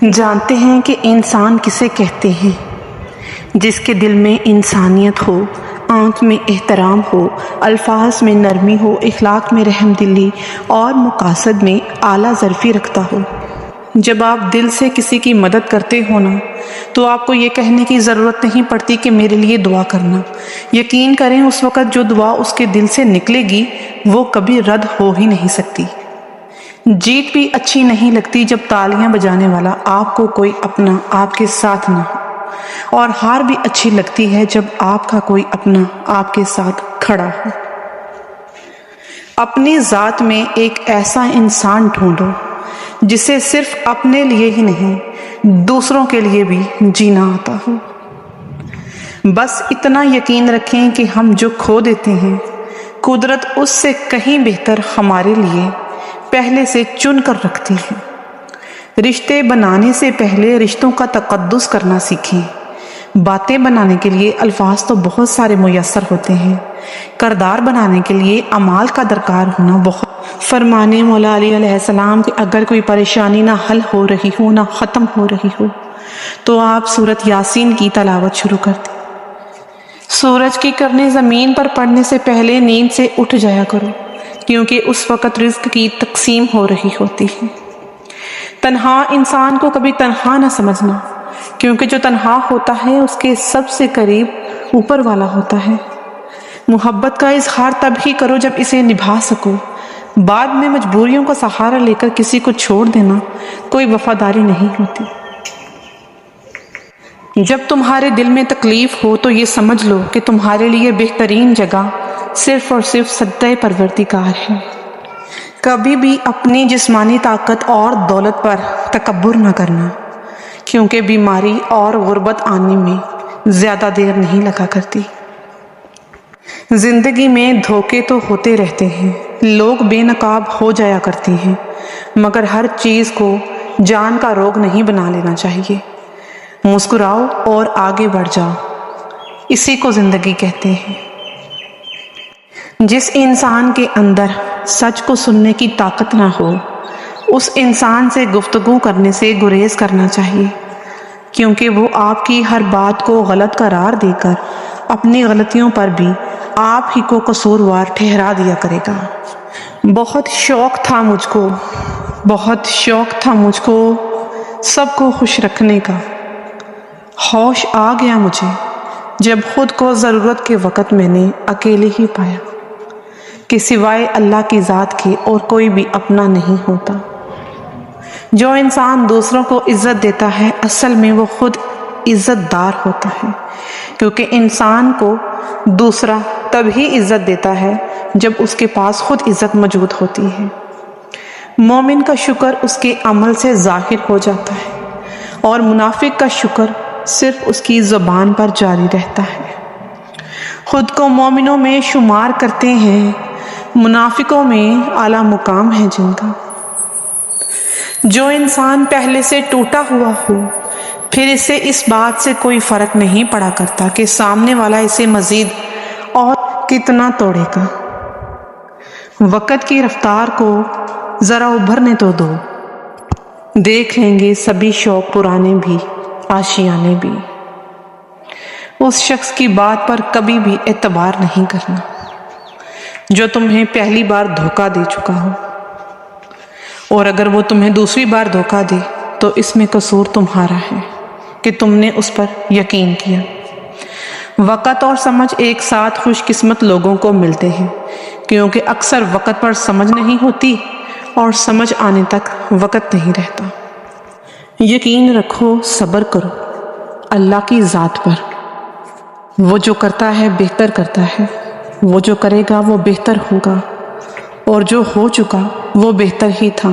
جانتے ہیں کہ انسان کسے کہتے ہیں؟ جس کے دل میں انسانیت ہو، آنکھ میں احترام ہو، الفاظ میں نرمی ہو، اخلاق میں رحم دلی اور مقاصد میں اعلیٰ ظرفی رکھتا ہو۔ جب آپ دل سے کسی کی مدد کرتے ہو نا، تو آپ کو یہ کہنے کی ضرورت نہیں پڑتی کہ میرے لیے دعا کرنا۔ یقین کریں اس وقت جو دعا اس کے دل سے نکلے گی وہ کبھی رد ہو ہی نہیں سکتی۔ جیت بھی اچھی نہیں لگتی جب تالیاں بجانے والا آپ کو کوئی اپنا آپ کے ساتھ نہ ہو، اور ہار بھی اچھی لگتی ہے جب آپ کا کوئی اپنا آپ کے ساتھ کھڑا ہو۔ اپنی ذات میں ایک ایسا انسان ڈھونڈو جسے صرف اپنے لیے ہی نہیں دوسروں کے لیے بھی جینا آتا ہو۔ بس اتنا یقین رکھیں کہ ہم جو کھو دیتے ہیں قدرت اس سے کہیں بہتر ہمارے لیے پہلے سے چن کر رکھتی ہے۔ رشتے بنانے سے پہلے رشتوں کا تقدس کرنا سیکھیں۔ باتیں بنانے کے لیے الفاظ تو بہت سارے میسر ہوتے ہیں، کردار بنانے کے لیے اعمال کا درکار ہونا بہت۔ فرمانے مولا علی علیہ السلام کہ اگر کوئی پریشانی نہ حل ہو رہی ہو نہ ختم ہو رہی ہو تو آپ سورۃ یاسین کی تلاوت شروع کر دیں۔ سورج کی کرنیں زمین پر پڑنے سے پہلے نیند سے اٹھ جایا کرو، کیونکہ اس وقت رزق کی تقسیم ہو رہی ہوتی ہے۔ تنہا انسان کو کبھی تنہا نہ سمجھنا، کیونکہ جو تنہا ہوتا ہے اس کے سب سے قریب اوپر والا ہوتا ہے۔ محبت کا اظہار تب ہی کرو جب اسے نبھا سکو۔ بعد میں مجبوریوں کا سہارا لے کر کسی کو چھوڑ دینا کوئی وفاداری نہیں ہوتی۔ جب تمہارے دل میں تکلیف ہو تو یہ سمجھ لو کہ تمہارے لیے بہترین جگہ صرف اور صرف سجدہ پروردگار ہے۔ کبھی بھی اپنی جسمانی طاقت اور دولت پر تکبر نہ کرنا، کیونکہ بیماری اور غربت آنے میں زیادہ دیر نہیں لگا کرتی۔ زندگی میں دھوکے تو ہوتے رہتے ہیں، لوگ بے نقاب ہو جایا کرتے ہیں، مگر ہر چیز کو جان کا روگ نہیں بنا لینا چاہیے۔ مسکراؤ اور آگے بڑھ جاؤ، اسی کو زندگی کہتے ہیں۔ جس انسان کے اندر سچ کو سننے کی طاقت نہ ہو اس انسان سے گفتگو کرنے سے گریز کرنا چاہیے، کیونکہ وہ آپ کی ہر بات کو غلط قرار دے کر اپنی غلطیوں پر بھی آپ ہی کو قصوروار ٹھہرا دیا کرے گا۔ بہت شوق تھا مجھ کو سب کو خوش رکھنے کا، ہوش آ گیا مجھے جب خود کو ضرورت کے وقت میں نے اکیلے ہی پایا کہ سوائے اللہ کی ذات کے اور کوئی بھی اپنا نہیں ہوتا۔ جو انسان دوسروں کو عزت دیتا ہے اصل میں وہ خود عزت دار ہوتا ہے، کیونکہ انسان کو دوسرا تبھی عزت دیتا ہے جب اس کے پاس خود عزت موجود ہوتی ہے۔ مومن کا شکر اس کے عمل سے ظاہر ہو جاتا ہے اور منافق کا شکر صرف اس کی زبان پر جاری رہتا ہے۔ خود کو مومنوں میں شمار کرتے ہیں، منافقوں میں اعلیٰ مقام ہے جن کا۔ جو انسان پہلے سے ٹوٹا ہوا ہو پھر اسے اس بات سے کوئی فرق نہیں پڑا کرتا کہ سامنے والا اسے مزید اور کتنا توڑے گا۔ وقت کی رفتار کو ذرا ابھرنے تو دو، دیکھ لیں گے سبھی شوق پرانے بھی آشیانے بھی۔ اس شخص کی بات پر کبھی بھی اعتبار نہیں کرنا جو تمہیں پہلی بار دھوکہ دے چکا ہو، اور اگر وہ تمہیں دوسری بار دھوکہ دے تو اس میں قصور تمہارا ہے کہ تم نے اس پر یقین کیا۔ وقت اور سمجھ ایک ساتھ خوش قسمت لوگوں کو ملتے ہیں، کیونکہ اکثر وقت پر سمجھ نہیں ہوتی اور سمجھ آنے تک وقت نہیں رہتا۔ یقین رکھو، صبر کرو اللہ کی ذات پر، وہ جو کرتا ہے بہتر کرتا ہے، وہ جو کرے گا وہ بہتر ہوگا، اور جو ہو چکا وہ بہتر ہی تھا۔